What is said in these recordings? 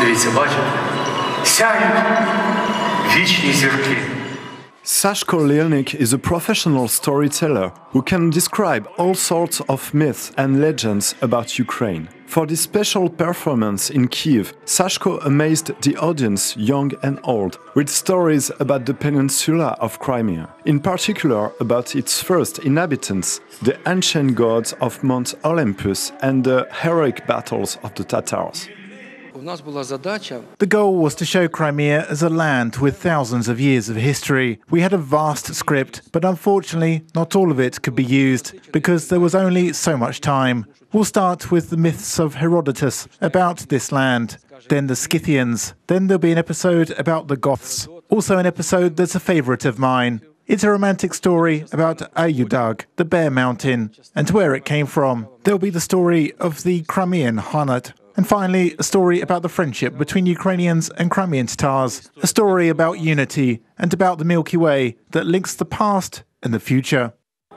Дивіться, бачите? Сяють вічні зірки. Sashko Lilnik is a professional storyteller who can describe all sorts of myths and legends about Ukraine. For this special performance in Kyiv, Sashko amazed the audience, young and old, with stories about the peninsula of Crimea, in particular about its first inhabitants, the ancient gods of Mount Olympus and the heroic battles of the Tatars. The goal was to show Crimea as a land with thousands of years of history. We had a vast script, but unfortunately not all of it could be used because there was only so much time. We'll start with the myths of Herodotus about this land, then the Scythians, then there'll be an episode about the Goths, also an episode that's a favourite of mine. It's a romantic story about Ayudag, the Bear Mountain, and where it came from. There'll be the story of the Crimean Hanat. And finally, a story about the friendship between Ukrainians and Crimean Tatars, a story about unity and about the Milky Way that links the past and the future.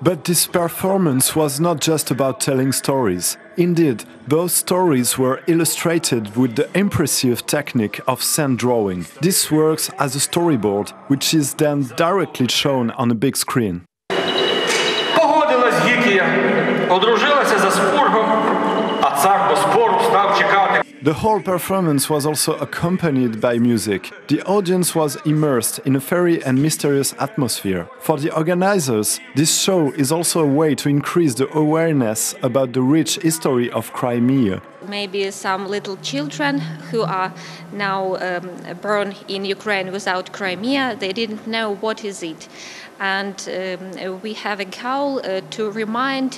But this performance was not just about telling stories. Indeed, those stories were illustrated with the impressive technique of sand drawing. This works as a storyboard, which is then directly shown on a big screen. Погодилась Гікія, одружилася за Спургом, а цар до спору став чекати. The whole performance was also accompanied by music. The audience was immersed in a fairy and mysterious atmosphere. For the organizers, this show is also a way to increase the awareness about the rich history of Crimea. Maybe some little children who are now born in Ukraine without Crimea, they didn't know what is it. And we have a goal to remind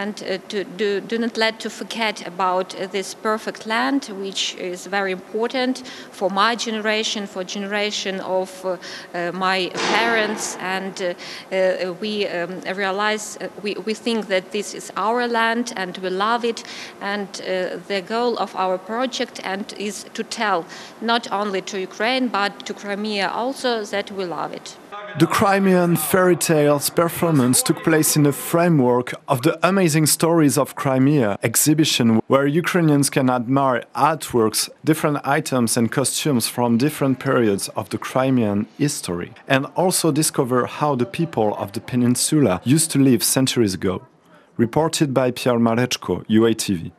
and do not let to forget about this perfect land, which is very important for my generation, for generation of my parents, and we realize, we think that this is our land and we love it, and the goal of our project and is to tell not only to Ukraine but to Crimea also that we love it. The Crimean fairy tales performance took place in the framework of the Amazing Stories of Crimea exhibition, where Ukrainians can admire artworks, different items and costumes from different periods of the Crimean history, and also discover how the people of the peninsula used to live centuries ago. Reported by Pierre Mareczko, UATV.